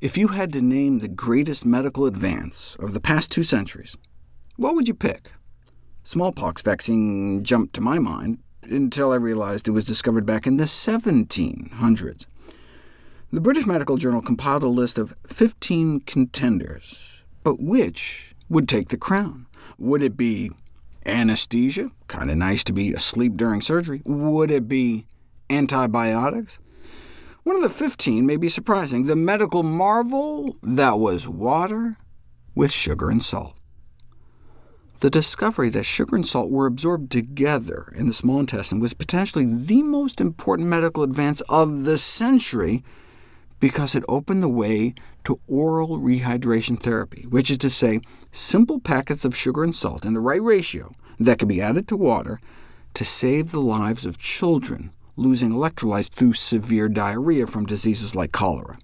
If you had to name the greatest medical advance of the past 2 centuries, what would you pick? Smallpox vaccine jumped to my mind until I realized it was discovered back in the 1700s. The British Medical Journal compiled a list of 15 contenders, but which would take the crown? Would it be anesthesia? Kind of nice to be asleep during surgery. Would it be antibiotics? One of the 15 may be surprising. The medical marvel that was water with sugar and salt. The discovery that sugar and salt were absorbed together in the small intestine was potentially the most important medical advance of the century, because it opened the way to oral rehydration therapy, which is to say, simple packets of sugar and salt in the right ratio that could be added to water to save the lives of children losing electrolytes through severe diarrhea from diseases like cholera.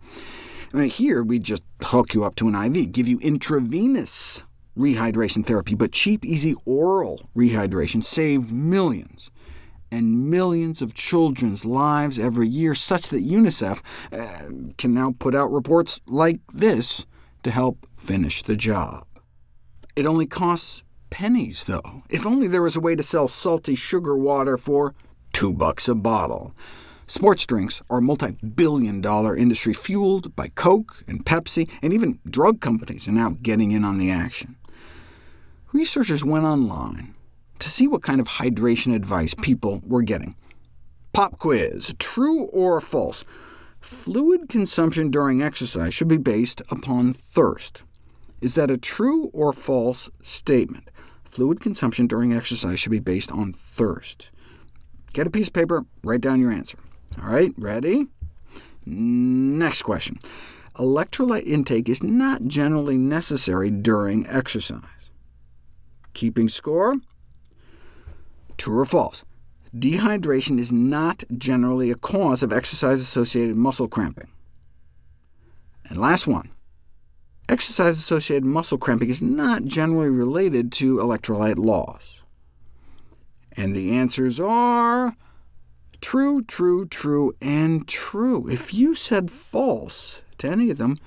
Here we just hook you up to an IV, give you intravenous rehydration therapy, but cheap, easy oral rehydration saved millions and millions of children's lives every year, such that UNICEF can now put out reports like this to help finish the job. It only costs pennies, though. If only there was a way to sell salty sugar water for $2 a bottle. Sports drinks are a multi-billion-dollar industry fueled by Coke and Pepsi, and even drug companies are now getting in on the action. Researchers went online to see what kind of hydration advice people were getting. Pop quiz, true or false? Fluid consumption during exercise should be based upon thirst. Is that a true or false statement? Fluid consumption during exercise should be based on thirst. Get a piece of paper, write down your answer. All right, ready? Next question. Electrolyte intake is not generally necessary during exercise. Keeping score? True or false? Dehydration is not generally a cause of exercise-associated muscle cramping. And last one. Exercise-associated muscle cramping is not generally related to electrolyte loss. And the answers are true, true, true, and true. If you said false to any of them,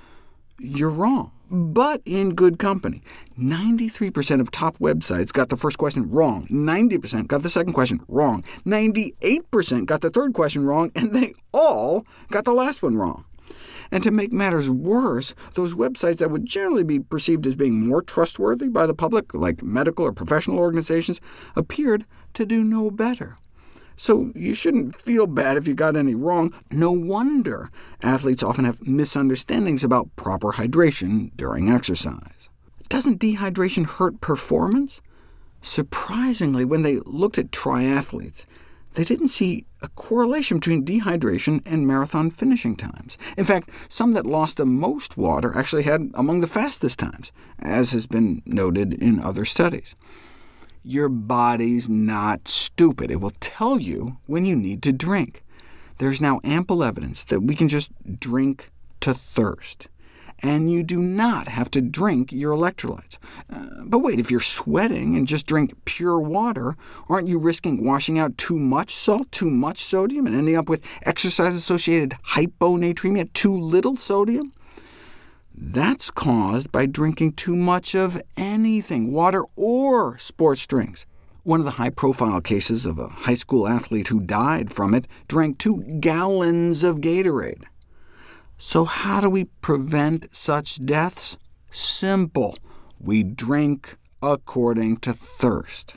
you're wrong, but in good company. 93% of top websites got the first question wrong, 90% got the second question wrong, 98% got the third question wrong, and they all got the last one wrong. And to make matters worse, those websites that would generally be perceived as being more trustworthy by the public, like medical or professional organizations, appeared to do no better. So you shouldn't feel bad if you got any wrong. No wonder athletes often have misunderstandings about proper hydration during exercise. Doesn't dehydration hurt performance? Surprisingly, when they looked at triathletes, they didn't see a correlation between dehydration and marathon finishing times. In fact, some that lost the most water actually had among the fastest times, as has been noted in other studies. Your body's not stupid. It will tell you when you need to drink. There's now ample evidence that we can just drink to thirst. And you do not have to drink your electrolytes. But wait, if you're sweating and just drink pure water, aren't you risking washing out too much salt, too much sodium, and ending up with exercise-associated hyponatremia, too little sodium? That's caused by drinking too much of anything, water or sports drinks. One of the high-profile cases of a high school athlete who died from it drank 2 gallons of Gatorade. So how do we prevent such deaths? Simple. We drink according to thirst.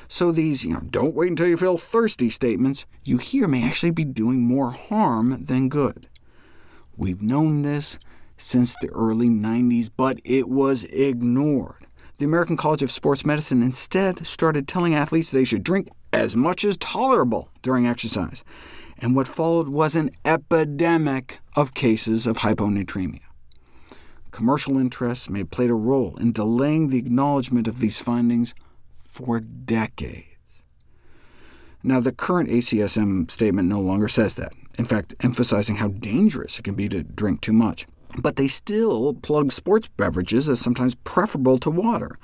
So these don't wait until you feel thirsty statements you hear may actually be doing more harm than good. We've known this since the early 90s, but it was ignored. The American College of Sports Medicine instead started telling athletes they should drink as much as tolerable during exercise, and what followed was an epidemic of cases of hyponatremia. Commercial interests may have played a role in delaying the acknowledgement of these findings for decades. Now, the current ACSM statement no longer says that, in fact emphasizing how dangerous it can be to drink too much. But they still plug sports beverages as sometimes preferable to water.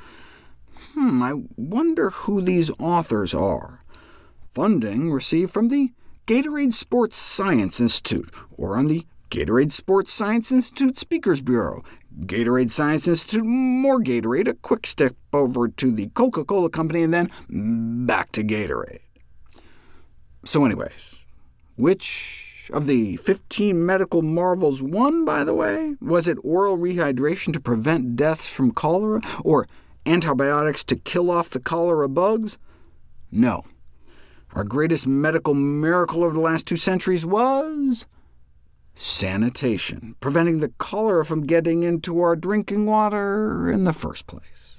I wonder who these authors are. Funding received from the Gatorade Sports Science Institute, or on the Gatorade Sports Science Institute Speakers Bureau, Gatorade Science Institute, more Gatorade, a quick step over to the Coca-Cola Company, and then back to Gatorade. So anyways, which of the 15 medical marvels won, by the way? Was it oral rehydration to prevent deaths from cholera, or antibiotics to kill off the cholera bugs? No. Our greatest medical miracle over the last 2 centuries was sanitation, preventing the cholera from getting into our drinking water in the first place.